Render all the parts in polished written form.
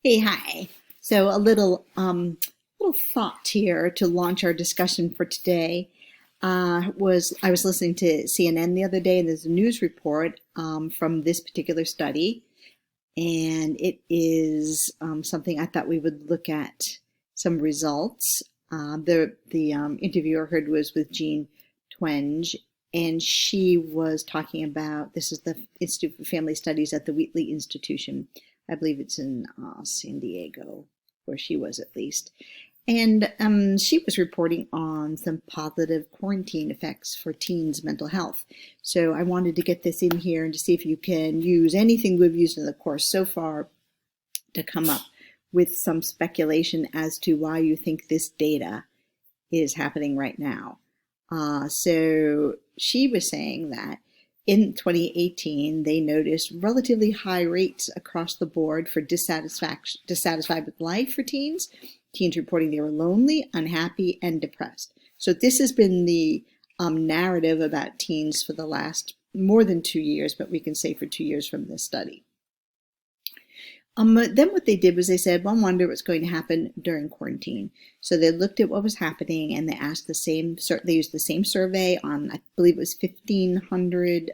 Hey, hi. So a little thought here to launch our discussion for today. Was I was listening to CNN the other day, and there's a news report from this particular study, and it is something I thought we would look at some results. The interviewer I heard was with Jean Twenge, and she was talking about this is the Institute for Family Studies at the Wheatley Institution. I believe it's in San Diego, where she was at least. And she was reporting on some positive quarantine effects for teens' mental health. So I wanted to get this in here and to see if you can use anything we've used in the course so far to come up with some speculation as to why you think this data is happening right now. So she was saying that in 2018, they noticed relatively high rates across the board for dissatisfied with life for teens. Teens reporting they were lonely, unhappy, and depressed. So this has been the narrative about teens for the last more than 2 years, but we can say for 2 years from this study. But then what they did was they said, well, I wonder what's going to happen during quarantine. So they looked at what was happening and they asked they used the same survey on, I believe it was 1,500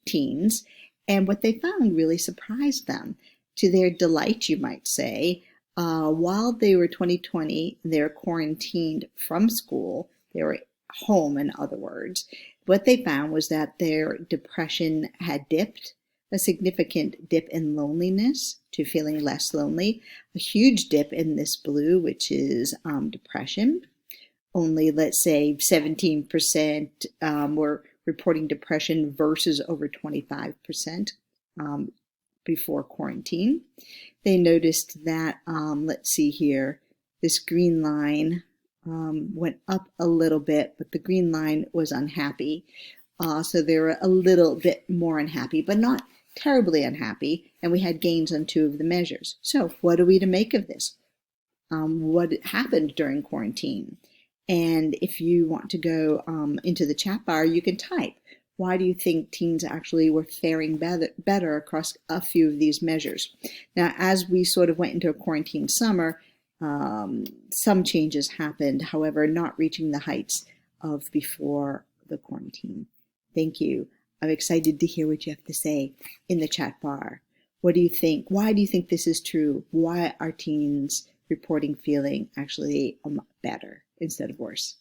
teens. And what they found really surprised them. To their delight, you might say, while they were 2020, they were quarantined from school. They were home, in other words. What they found was that their depression had dipped, a significant dip in loneliness to feeling less lonely, a huge dip in this blue, which is depression. Only, let's say, 17% were reporting depression versus over 25% before quarantine. They noticed that, let's see here, this green line went up a little bit, but the green line was unhappy. So they were a little bit more unhappy, but not terribly unhappy, and we had gains on two of the measures. So what are we to make of this? What happened during quarantine? And if you want to go into the chat bar, you can type, why do you think teens actually were faring better across a few of these measures? Now, as we sort of went into a quarantine summer, some changes happened, however, not reaching the heights of before the quarantine. Thank you. I'm excited to hear what you have to say in the chat bar. What do you think? Why do you think this is true? Why are teens reporting feeling actually better instead of worse?